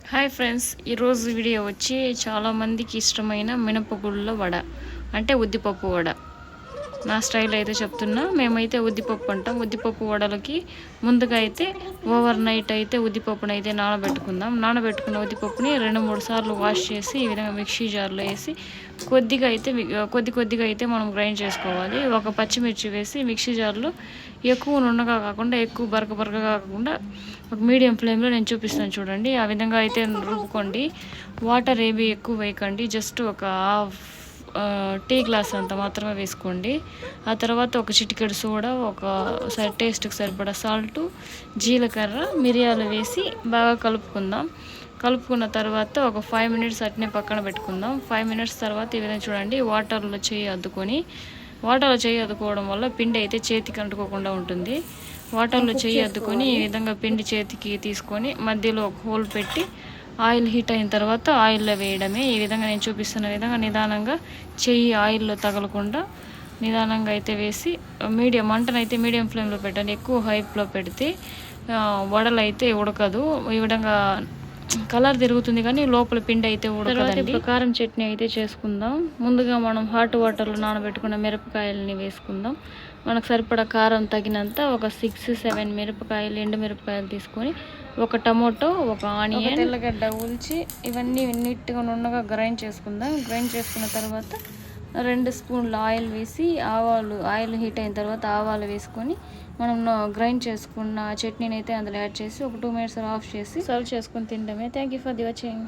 Hi friends, ఈరోజు video వచ్చి చాలామందికి ఇష్టమైన మినపగుళ్ళ వడ అంటే ఉద్దిపప్పు వడ. నా స్టైల్ అయితే చెప్తున్నా. మేమైతే ఉద్దిపప్పు అంటాం. ఉద్దిపప్పు వడలకి ముందుగా అయితే ఓవర్ నైట్ అయితే ఉద్దిపప్పును అయితే నానబెట్టుకుందాం. నానబెట్టుకున్న ఉద్దిపప్పుని 2-3 సార్లు వాష్ చేసి ఈ విధంగా మిక్సీ జార్లో వేసి కొద్దిగా అయితే మనం గ్రైండ్ చేసుకోవాలి. ఒక పచ్చిమిర్చి వేసి మిక్సీ జార్లో ఎక్కువ నున్నగా కాకుండా ఎక్కువ బరకగా కాకుండా ఒక మీడియం ఫ్లేమ్లో నేను చూపిస్తాను చూడండి. ఆ విధంగా అయితే రుబ్బుకోండి. వాటర్ ఏవి ఎక్కువ వేయకండి. జస్ట్ ఒక హాఫ్ టీ గ్లాస్ అంత మాత్రమే వేసుకోండి. ఆ తర్వాత ఒక చిటికెడు సోడా, టేస్ట్కి సరిపడా సాల్టు, జీలకర్ర, మిరియాలు వేసి బాగా కలుపుకున్న తర్వాత ఒక 5 మినిట్స్ అట్నే పక్కన పెట్టుకుందాం. 5 మినిట్స్ తర్వాత ఈ విధంగా చూడండి. వాటర్లో చేయి అద్దుకోవడం వల్ల పిండి అయితే చేతికి అంటుకోకుండా ఉంటుంది. వాటర్లో చేయి అద్దుకొని ఈ విధంగా పిండి చేతికి తీసుకొని మధ్యలో ఒక హోల్ పెట్టి ఆయిల్ హీట్ అయిన తర్వాత ఆయిల్లో వేయడమే. ఈ విధంగా నేను చూపిస్తున్న విధంగా నిదానంగా చెయ్యి ఆయిల్లో తగలకుండా నిదానంగా అయితే వేసి మంటనైతే మీడియం ఫ్లేమ్లో పెట్టండి. ఎక్కువ హైప్లో పెడితే వడలు అయితే ఉడకదు. ఈ విధంగా కలర్ తిరుగుతుంది కానీ లోపల పిండి అయితే ఉడకదండి. ఇప్పుడు కారం చట్నీ అయితే చేసుకుందాం. ముందుగా మనం హాట్ వాటర్లో నానబెట్టుకున్న మిరపకాయలని వేసుకుందాం. మనకు సరిపడా కారం తగినంత ఒక 6-7 ఎండు మిరపకాయలు తీసుకొని ఒక టమోటో, ఒక ఆనియన్, తెల్లగడ్డ ఉల్చి ఇవన్నీ నీట్గా నున్నగా గ్రైండ్ చేసుకుందాం. గ్రైండ్ చేసుకున్న తర్వాత 2 స్పూన్ల ఆయిల్ వేసి ఆయిల్ హీట్ అయిన తర్వాత ఆవాలు వేసుకొని మనం గ్రైండ్ చేసుకున్న చట్నీని అయితే అందులో యాడ్ చేసి ఒక 2 మినిట్స్ ఆఫ్ చేసి సర్వ్ చేసుకొని తినడమే. Thank you for the watching.